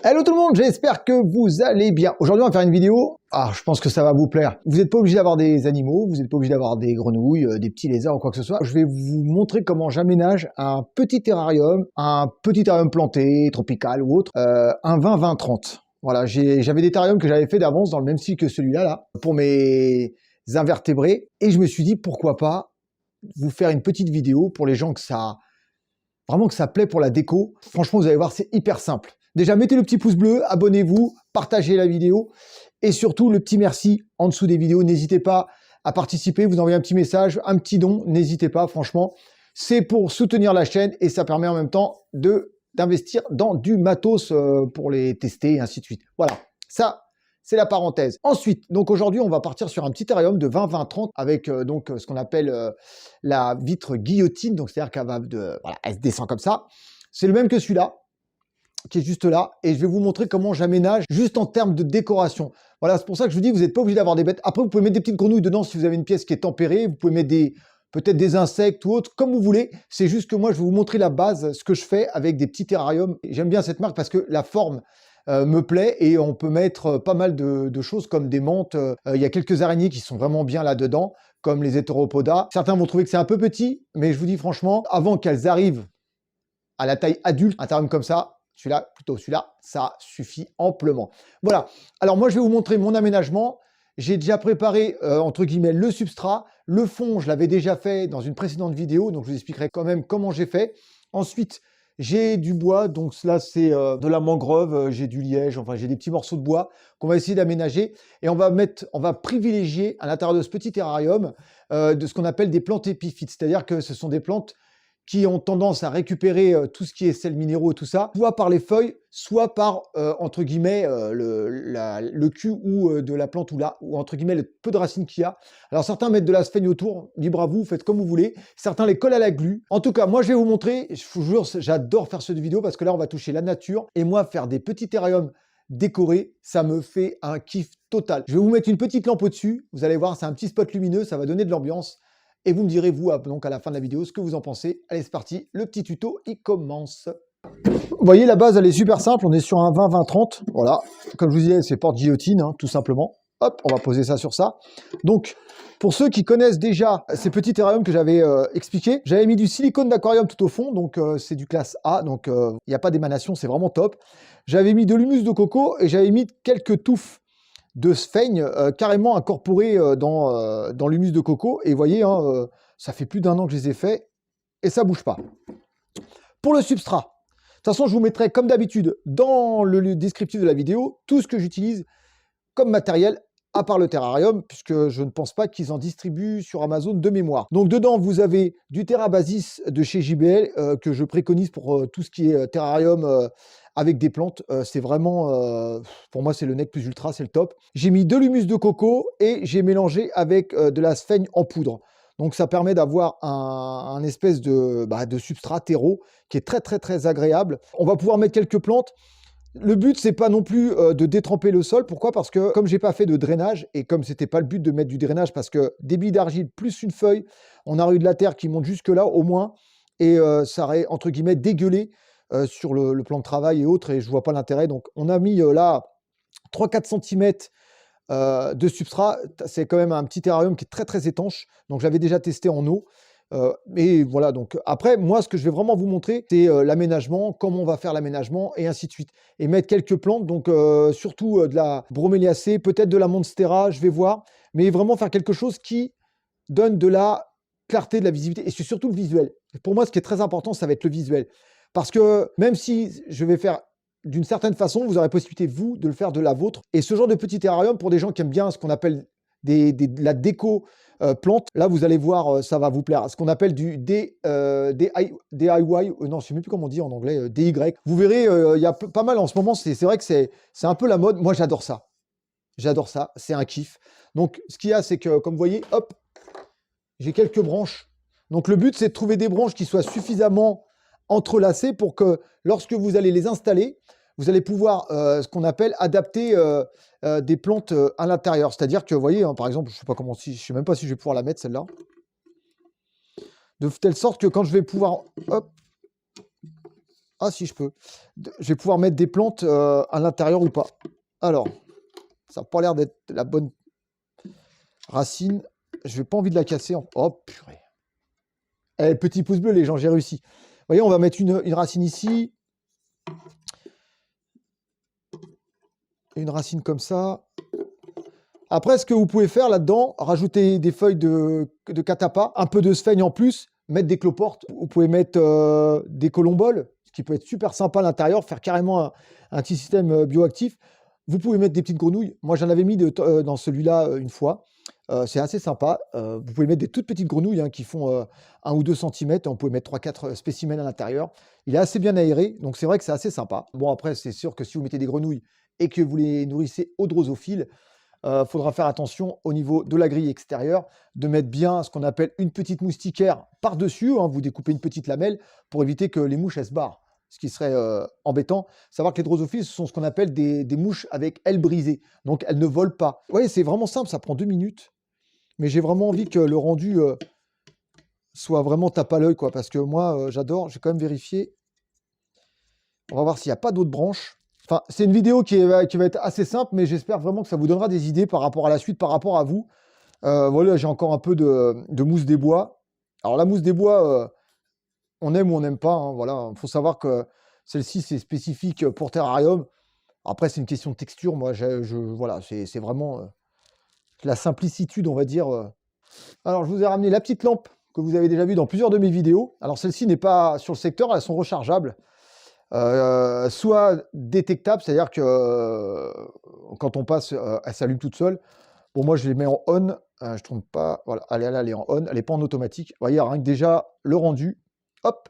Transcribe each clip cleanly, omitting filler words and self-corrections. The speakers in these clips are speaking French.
Hello tout le monde, j'espère que vous allez bien. Aujourd'hui, on va faire une vidéo. Ah, je pense que ça va vous plaire. Vous n'êtes pas obligé d'avoir des animaux, vous n'êtes pas obligé d'avoir des grenouilles, des petits lézards ou quoi que ce soit. Je vais vous montrer comment j'aménage un petit terrarium planté, tropical ou autre, un 20-20-30. Voilà, j'avais des terrariums que j'avais fait d'avance dans le même style que celui-là, là, pour mes invertébrés. Et je me suis dit, pourquoi pas vous faire une petite vidéo pour les gens que ça plaît pour la déco. Franchement, vous allez voir, c'est hyper simple. Déjà, mettez le petit pouce bleu, abonnez-vous, partagez la vidéo et surtout le petit merci en dessous des vidéos. N'hésitez pas à participer, vous envoyez un petit message, un petit don, n'hésitez pas, franchement. C'est pour soutenir la chaîne et ça permet en même temps d'investir dans du matos pour les tester et ainsi de suite. Voilà, ça, c'est la parenthèse. Ensuite, donc aujourd'hui, on va partir sur un petit terrarium de 20-20-30 avec donc ce qu'on appelle la vitre guillotine. Donc, c'est-à-dire qu'elle va voilà, elle se descend comme ça. C'est le même que celui-là, qui est juste là. Et je vais vous montrer comment j'aménage juste en termes de décoration. Voilà, c'est pour ça que je vous dis, vous n'êtes pas obligé d'avoir des bêtes. Après, vous pouvez mettre des petites grenouilles dedans si vous avez une pièce qui est tempérée. Vous pouvez mettre peut-être des insectes ou autre, comme vous voulez. C'est juste que moi, je vais vous montrer la base, ce que je fais avec des petits terrariums. J'aime bien cette marque parce que la forme me plaît et on peut mettre pas mal de choses comme des menthes. Il y a quelques araignées qui sont vraiment bien là-dedans, comme les Heteropoda. Certains vont trouver que c'est un peu petit, mais je vous dis franchement, avant qu'elles arrivent à la taille adulte, un terrarium comme ça, celui-là, ça suffit amplement. Voilà. Alors moi, je vais vous montrer mon aménagement. J'ai déjà préparé, entre guillemets, le substrat. Le fond, je l'avais déjà fait dans une précédente vidéo, donc je vous expliquerai quand même comment j'ai fait. Ensuite, j'ai du bois, donc là, c'est de la mangrove, j'ai du liège, enfin, j'ai des petits morceaux de bois qu'on va essayer d'aménager. Et on va privilégier à l'intérieur de ce petit terrarium de ce qu'on appelle des plantes épiphytes. C'est-à-dire que ce sont des plantes qui ont tendance à récupérer tout ce qui est sels minéraux et tout ça, soit par les feuilles, soit par, entre guillemets, le cul ou de la plante ou entre guillemets, le peu de racines qu'il y a. Alors certains mettent de la sphaigne autour, libre à vous, faites comme vous voulez. Certains les collent à la glu. En tout cas, moi je vais vous montrer, je vous jure, j'adore faire cette vidéo parce que là on va toucher la nature. Et moi, faire des petits terrariums décorés, ça me fait un kiff total. Je vais vous mettre une petite lampe au-dessus, vous allez voir, c'est un petit spot lumineux, ça va donner de l'ambiance. Et vous me direz, vous, donc à la fin de la vidéo, ce que vous en pensez. Allez, c'est parti, le petit tuto, il commence. Vous voyez, la base, elle est super simple. On est sur un 20-20-30. Voilà, comme je vous disais, c'est porte-guillotine, hein, tout simplement. Hop, on va poser ça sur ça. Donc, pour ceux qui connaissent déjà ces petits terrariums que j'avais expliqué, j'avais mis du silicone d'aquarium tout au fond. Donc, c'est du classe A. Donc, il n'y a pas d'émanation, c'est vraiment top. J'avais mis de l'humus de coco et j'avais mis quelques touffes de sphaigne carrément incorporé dans l'humus de coco. Et vous voyez, hein, ça fait plus d'1 an que je les ai faits et ça bouge pas. Pour le substrat, de toute façon, je vous mettrai comme d'habitude dans le descriptif de la vidéo tout ce que j'utilise comme matériel à part le terrarium, puisque je ne pense pas qu'ils en distribuent sur Amazon de mémoire. Donc dedans, vous avez du TerraBasis de chez JBL que je préconise pour tout ce qui est terrarium avec des plantes. C'est vraiment, pour moi, c'est le nec plus ultra, c'est le top. J'ai mis de l'humus de coco et j'ai mélangé avec de la sphaigne en poudre. Donc ça permet d'avoir un espèce de substrat terreau qui est très très très agréable. On va pouvoir mettre quelques plantes. Le but, c'est pas non plus de détremper le sol. Pourquoi? Parce que comme j'ai pas fait de drainage, et comme c'était pas le but de mettre du drainage, parce que des billes d'argile plus une feuille, on a eu de la terre qui monte jusque là au moins, et ça aurait entre guillemets dégueulé sur le plan de travail et autres, et je vois pas l'intérêt. Donc on a mis là 3-4 cm de substrat. C'est quand même un petit terrarium qui est très très étanche. Donc j'avais déjà testé en eau. Et voilà, donc après, moi, ce que je vais vraiment vous montrer, c'est l'aménagement, comment on va faire l'aménagement, et ainsi de suite. Et mettre quelques plantes, donc surtout de la broméliacée, peut-être de la monstera, je vais voir, mais vraiment faire quelque chose qui donne de la clarté, de la visibilité, et c'est surtout le visuel. Pour moi, ce qui est très important, ça va être le visuel. Parce que même si je vais faire d'une certaine façon, vous aurez possibilité, vous, de le faire de la vôtre. Et ce genre de petit terrarium, pour des gens qui aiment bien ce qu'on appelle de la déco plante, là vous allez voir, ça va vous plaire. Ce qu'on appelle du DIY, non, je ne sais même plus comment on dit en anglais, DY. Vous verrez, il y a pas mal en ce moment, c'est vrai que c'est un peu la mode. Moi j'adore ça. J'adore ça, c'est un kiff. Donc ce qu'il y a, c'est que, comme vous voyez, hop, j'ai quelques branches. Donc le but, c'est de trouver des branches qui soient suffisamment entrelacées pour que lorsque vous allez les installer, vous allez pouvoir, ce qu'on appelle, adapter des plantes à l'intérieur. C'est-à-dire que, vous voyez, hein, par exemple, je ne sais même pas si je vais pouvoir la mettre, celle-là. De telle sorte que quand je vais pouvoir, hop, Ah si, je peux. Je vais pouvoir mettre des plantes à l'intérieur ou pas. Alors, ça n'a pas l'air d'être la bonne racine. Je n'ai pas envie de la casser. Oh purée. Eh, petit pouce bleu, les gens, j'ai réussi. Vous voyez, on va mettre une racine ici. Une racine comme ça. Après, ce que vous pouvez faire là-dedans, rajouter des feuilles de catapa, un peu de sphaigne en plus, mettre des cloportes. Vous pouvez mettre des colomboles, ce qui peut être super sympa à l'intérieur, faire carrément un petit système bioactif. Vous pouvez mettre des petites grenouilles. Moi, j'en avais mis dans celui-là une fois. C'est assez sympa. Vous pouvez mettre des toutes petites grenouilles hein, qui font 1 ou 2 cm. On peut mettre 3-4 spécimens à l'intérieur. Il est assez bien aéré, donc c'est vrai que c'est assez sympa. Bon, après, c'est sûr que si vous mettez des grenouilles et que vous les nourrissez au drosophile, faudra faire attention au niveau de la grille extérieure, de mettre bien ce qu'on appelle une petite moustiquaire par-dessus. Hein, vous découpez une petite lamelle pour éviter que les mouches elles se barrent. Ce qui serait embêtant. Savoir que les drosophiles, ce sont ce qu'on appelle des mouches avec ailes brisées. Donc elles ne volent pas. Vous voyez, c'est vraiment simple, ça prend 2 minutes. Mais j'ai vraiment envie que le rendu soit vraiment tape à l'œil, quoi. Parce que moi, j'adore. J'ai quand même vérifié. On va voir s'il n'y a pas d'autres branches. Enfin, c'est une vidéo qui va être assez simple, mais j'espère vraiment que ça vous donnera des idées par rapport à la suite, par rapport à vous. Voilà, j'ai encore un peu de mousse des bois. Alors la mousse des bois, on aime ou on n'aime pas. Hein, voilà, il faut savoir que celle-ci, c'est spécifique pour terrarium. Après, c'est une question de texture. Moi, voilà, c'est vraiment la simplicitude, on va dire. Alors, je vous ai ramené la petite lampe que vous avez déjà vue dans plusieurs de mes vidéos. Alors, celle-ci n'est pas sur le secteur, elles sont rechargeables. Soit détectable, c'est-à-dire que quand on passe, elle s'allume toute seule. Bon, moi je les mets en on, je ne trompe pas, voilà, elle est en on, elle n'est pas en automatique. Vous voyez, rien que déjà le rendu, hop,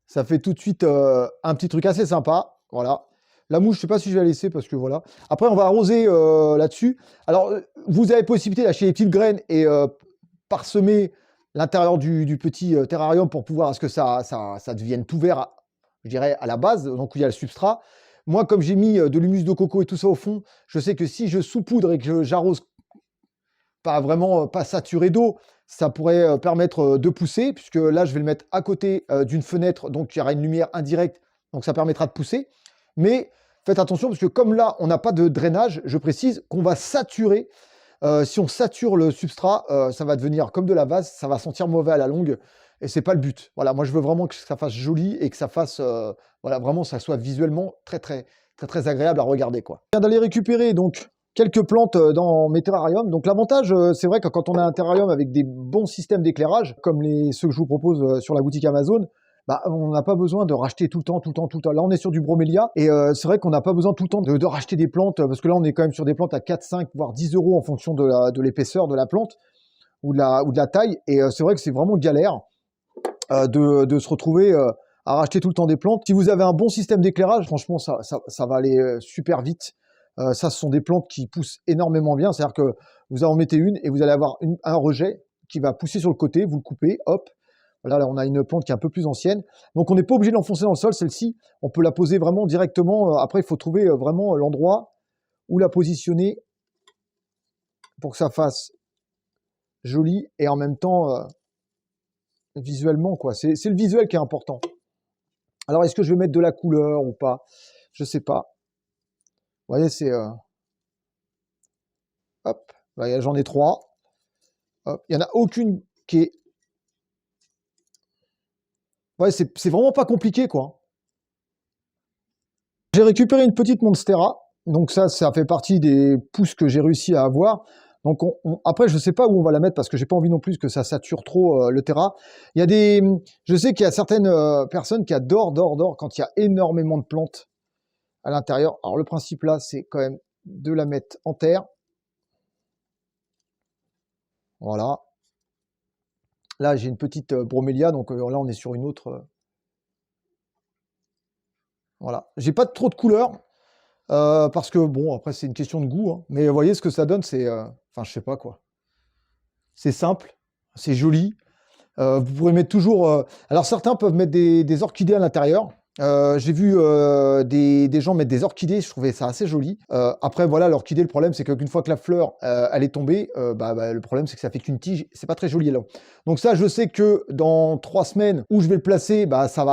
ça fait tout de suite un petit truc assez sympa, voilà. La mouche, je ne sais pas si je vais la laisser parce que voilà. Après, on va arroser là-dessus. Alors, vous avez possibilité d'acheter des petites graines et parsemer l'intérieur du petit terrarium pour pouvoir à ce que ça devienne tout vert, je dirais, à la base, donc où il y a le substrat. Moi, comme j'ai mis de l'humus de coco et tout ça au fond, je sais que si je saupoudre et que j'arrose pas vraiment, pas saturé d'eau, ça pourrait permettre de pousser, puisque là, je vais le mettre à côté d'une fenêtre, donc il y aura une lumière indirecte, donc ça permettra de pousser. Mais faites attention, parce que comme là, on n'a pas de drainage, je précise qu'on va saturer. Si on sature le substrat, ça va devenir comme de la vase, ça va sentir mauvais à la longue, et c'est pas le but. Voilà, moi je veux vraiment que ça fasse joli et que ça fasse, voilà, vraiment ça soit visuellement très agréable à regarder, quoi. Je viens d'aller récupérer donc quelques plantes dans mes terrariums. Donc l'avantage, c'est vrai que quand on a un terrarium avec des bons systèmes d'éclairage, comme ceux que je vous propose sur la boutique Amazon, bah, on n'a pas besoin de racheter tout le temps. Là, on est sur du bromélia et c'est vrai qu'on n'a pas besoin tout le temps de racheter des plantes parce que là, on est quand même sur des plantes à 4, 5, voire 10 euros en fonction de l'épaisseur de la plante ou de la taille. Et c'est vrai que c'est vraiment galère de se retrouver à racheter tout le temps des plantes. Si vous avez un bon système d'éclairage, franchement, ça va aller super vite. Ça, ce sont des plantes qui poussent énormément bien. C'est-à-dire que vous en mettez une et vous allez avoir un rejet qui va pousser sur le côté. Vous le coupez, hop. Voilà, là, on a une plante qui est un peu plus ancienne. Donc, on n'est pas obligé de l'enfoncer dans le sol. Celle-ci, on peut la poser vraiment directement. Après, il faut trouver vraiment l'endroit où la positionner pour que ça fasse joli et en même temps visuellement, quoi. C'est le visuel qui est important. Alors, est-ce que je vais mettre de la couleur ou pas? Je sais pas. Vous voyez, c'est... hop, j'en ai 3. Hop. Il n'y en a aucune qui est... Ouais, c'est vraiment pas compliqué, quoi. J'ai récupéré une petite Monstera. Donc ça fait partie des pousses que j'ai réussi à avoir. Donc après, je ne sais pas où on va la mettre parce que j'ai pas envie non plus que ça sature trop le terrain. Il y a je sais qu'il y a certaines personnes qui adorent quand il y a énormément de plantes à l'intérieur. Alors le principe là, c'est quand même de la mettre en terre. Voilà. Là, j'ai une petite bromélia, donc là, on est sur une autre. Voilà. J'ai pas trop de couleurs. Parce que, bon, après, c'est une question de goût. Hein. Mais vous voyez, ce que ça donne, c'est... Enfin, je sais pas, quoi. C'est simple, c'est joli. Vous pourrez mettre toujours... Alors, certains peuvent mettre des orchidées à l'intérieur. J'ai vu des gens mettre des orchidées, je trouvais ça assez joli. Après, voilà, l'orchidée, le problème, c'est qu'une fois que la fleur, elle est tombée, le problème, c'est que ça fait qu'une tige, c'est pas très joli là. Donc ça, je sais que dans 3 semaines où je vais le placer, ça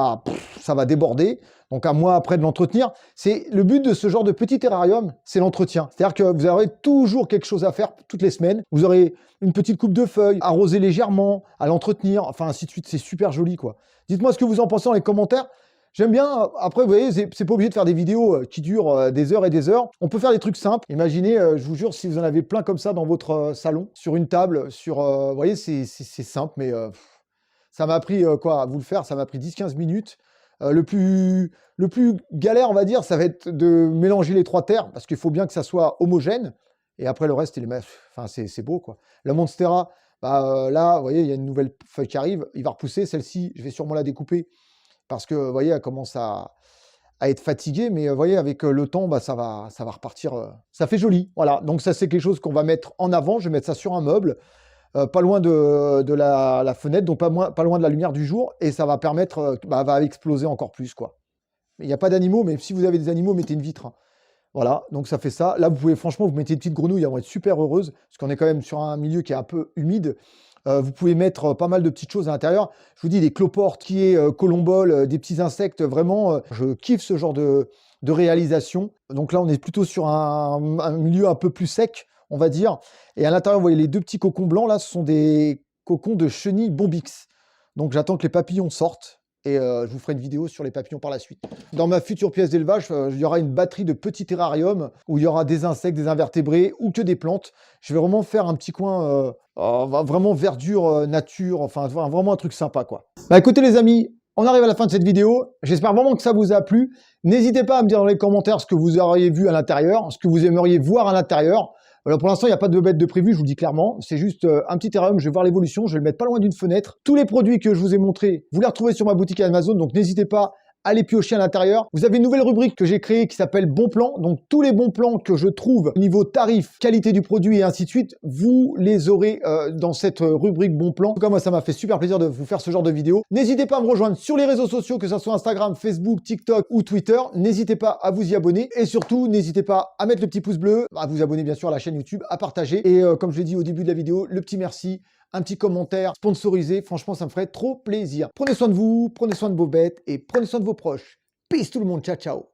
va déborder. Donc un mois après de l'entretenir. C'est le but de ce genre de petit terrarium, c'est l'entretien. C'est-à-dire que vous aurez toujours quelque chose à faire toutes les semaines. Vous aurez une petite coupe de feuilles, arroser légèrement, à l'entretenir, enfin ainsi de suite. C'est super joli, quoi. Dites-moi ce que vous en pensez dans les commentaires. J'aime bien, après, vous voyez, c'est pas obligé de faire des vidéos qui durent des heures et des heures. On peut faire des trucs simples. Imaginez, je vous jure, si vous en avez plein comme ça dans votre salon, sur une table, vous voyez, c'est simple, mais ça m'a pris, quoi, à vous le faire, ça m'a pris 10-15 minutes. Le plus galère, on va dire, ça va être de mélanger les 3 terres, parce qu'il faut bien que ça soit homogène. Et après, le reste, enfin, c'est beau, quoi. La Monstera, là, vous voyez, il y a une nouvelle feuille qui arrive. Il va repousser. Celle-ci, je vais sûrement la découper parce que, vous voyez, elle commence à être fatiguée. Mais, vous voyez, avec le temps, ça va repartir. Ça fait joli. Voilà. Donc, ça, c'est quelque chose qu'on va mettre en avant. Je vais mettre ça sur un meuble. Pas loin de la fenêtre, donc pas loin de la lumière du jour, et ça va permettre, va exploser encore plus, quoi. Il n'y a pas d'animaux, mais si vous avez des animaux, mettez une vitre, hein. Voilà, donc ça fait ça. Là, vous pouvez, franchement, vous mettez des petites grenouilles, elles vont être super heureuses, parce qu'on est quand même sur un milieu qui est un peu humide. Vous pouvez mettre pas mal de petites choses à l'intérieur. Je vous dis, des cloportes, qui est colomboles, des petits insectes, vraiment, je kiffe ce genre de réalisation. Donc là, on est plutôt sur un milieu un peu plus sec, on va dire. Et à l'intérieur, vous voyez les 2 petits cocons blancs, là, ce sont des cocons de chenilles Bombix. Donc j'attends que les papillons sortent et je vous ferai une vidéo sur les papillons par la suite. Dans ma future pièce d'élevage, il y aura une batterie de petits terrariums où il y aura des insectes, des invertébrés ou que des plantes. Je vais vraiment faire un petit coin, vraiment verdure, nature, enfin vraiment un truc sympa, quoi. Écoutez les amis, on arrive à la fin de cette vidéo. J'espère vraiment que ça vous a plu. N'hésitez pas à me dire dans les commentaires ce que vous auriez vu à l'intérieur, ce que vous aimeriez voir à l'intérieur. Alors pour l'instant, il n'y a pas de bête de prévu, je vous le dis clairement. C'est juste un petit terrarium, je vais voir l'évolution, je vais le mettre pas loin d'une fenêtre. Tous les produits que je vous ai montrés, vous les retrouvez sur ma boutique Amazon, donc n'hésitez pas à les piocher à l'intérieur. Vous avez une nouvelle rubrique que j'ai créée qui s'appelle Bon Plan. Donc tous les bons plans que je trouve au niveau tarif, qualité du produit et ainsi de suite, vous les aurez dans cette rubrique Bon Plan. En tout cas, moi, ça m'a fait super plaisir de vous faire ce genre de vidéo. N'hésitez pas à me rejoindre sur les réseaux sociaux, que ce soit Instagram, Facebook, TikTok ou Twitter. N'hésitez pas à vous y abonner. Et surtout, n'hésitez pas à mettre le petit pouce bleu, à vous abonner bien sûr à la chaîne YouTube, à partager. Et comme je l'ai dit au début de la vidéo, le petit merci, un petit commentaire sponsorisé, franchement ça me ferait trop plaisir. Prenez soin de vous, prenez soin de vos bêtes et prenez soin de vos proches. Peace tout le monde, ciao ciao.